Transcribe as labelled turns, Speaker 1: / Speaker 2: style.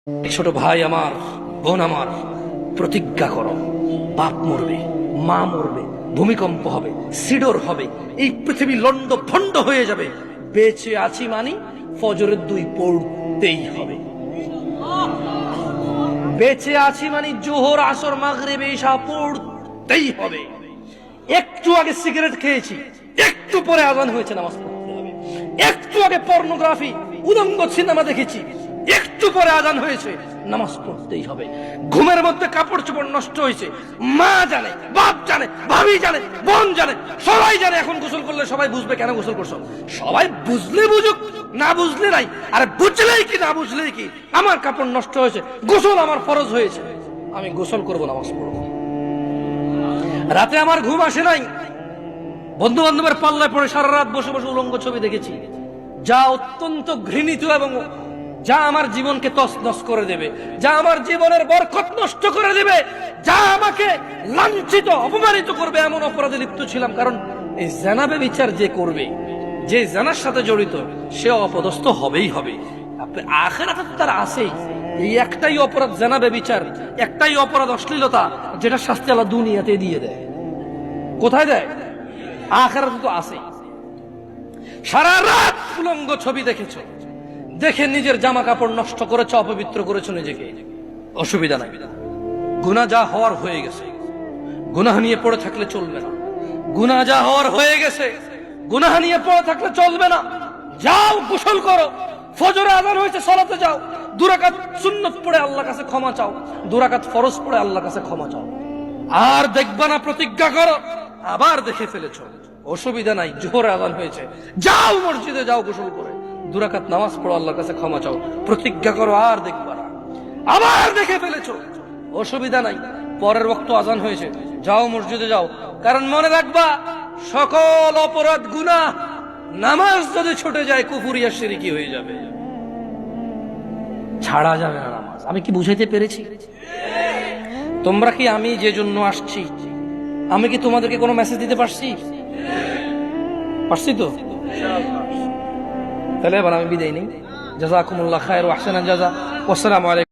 Speaker 1: ছোট ভাই আমার, বোন আমার, প্রতিজ্ঞা করো, বাপ মরবে, মা মরবে, ভূমিকম্প হবে, সিডর হবে, এই পৃথিবী লন্ড ভন্ড হয়ে যাবে, বেঁচে আছি মানি ফজরের 2 পড়তেই হবে। বেঁচে আছি মানি জোহর, আসর, মাগরিব, ইশা পড়তেই হবে। একটু আগে সিগারেট খেয়েছি, একটু পরে আজান হয়েছে, নামাজ পড়তে হবে। একটু আগে পর্নোগ্রাফি, উদঙ্গ সিনেমা দেখেছি, একটু পরে আজান হয়েছে, নামাজ পড়তেই হবে। ঘুমের মধ্যে কাপড় চোপড় নষ্ট হয়েছে, মা জানে, বাপ জানে, ভাবি জানে, বোন জানে, সবাই জানে। এখন গোসল করলে সবাই বুঝবে কেন গোসল করছো। সবাই বুঝলে বুঝুক, না বুঝলে নাই। আরে বুঝলেই কি না বুঝলেই কি, আমার কাপড় নষ্ট হয়েছে, গোসল আমার ফরজ হয়েছে, আমি গোসল করবো, নামাজ পড়বো। রাতে আমার ঘুম আসে নাই, বন্ধু বান্ধবের পাল্লায় পড়ে সারা রাত বসে বসে উলঙ্গ ছবি দেখেছি, যা অত্যন্ত ঘৃণিত এবং যা আমার জীবনকে তছনছ করে দেবে, যা আমার জীবনের বরকত নষ্ট করে দেবে, যা আমাকে লাঞ্ছিত অপমানিত করবে, এমন অপরাধে লিপ্ত ছিলাম। কারণ এই জানাবে বিচার যে করবে, যে জানার সাথে জড়িত, সে অপদস্থ হবেই হবে। আখিরাতে তো তার আছেই। এই একটাই অপরাধ জানাবে বিচার, একটাই অপরাধ অশ্লীলতা, যেটা শাস্তি আল্লাহ দুনিয়াতে দিয়ে দেয়। কোথায় দেয়? আখিরাতে তো আছেই। সারা রাত উলঙ্গ ছবি দেখেছো, দেখে নিজের জামা কাপড় নষ্ট করেছো, অপবিত্র করেছো নিজেকে, অসুবিধা নাই। গুনাহ যা হওয়ার হয়ে গেছে, গুনাহ নিয়ে পড়ে থাকলে চলবে না। গুনাহ যা হওয়ার হয়ে গেছে, গুনাহ নিয়ে পড়ে থাকলে চলবে না। যাও গোসল করো, ফজরে আযান হয়েছে, সালাতে যাও, 2 রাকাত সুন্নাত পড়ে আল্লাহর কাছে ক্ষমা চাও, 2 রাকাত ফরজ পড়ে আল্লাহর কাছে ক্ষমা চাও। আর দেখবা না, প্রতিজ্ঞা করো, আবার দেখে ফেলেছো, অসুবিধা নাই, জোহর আযান হয়েছে, যাও মসজিদে যাও, গোসল করে 2 রাকাত নামাজ পড়ো, আল্লাহর কাছে ক্ষমা চাও, প্রতিজ্ঞা করো, আর দেখবা না। আবার দেখে ফেলেছো, অসুবিধা নাই, পরের ওয়াক্ত আযান হয়েছে, যাও মসজিদে যাও। কারণ মনে রাখবা, সকল অপরাধ গুনাহ, নামাজ যদি ছুটে যায় কুফরিয়া শিরকি হয়ে যাবে, ছাড়া যাবে না নামাজ। আমি কি বুঝাইতে পেরেছি? তোমরা কি, আমি যে জন্য আসছি, আমি কি তোমাদেরকে কোনো মেসেজ দিতে পারছি? পারছি তো? তাহলে এবার আমি বিদায় নেই। জাযাকুমুল্লাহ খায়র ওয়া আহসানাল জাযা। ওয়াসসালামু আলাইকুম।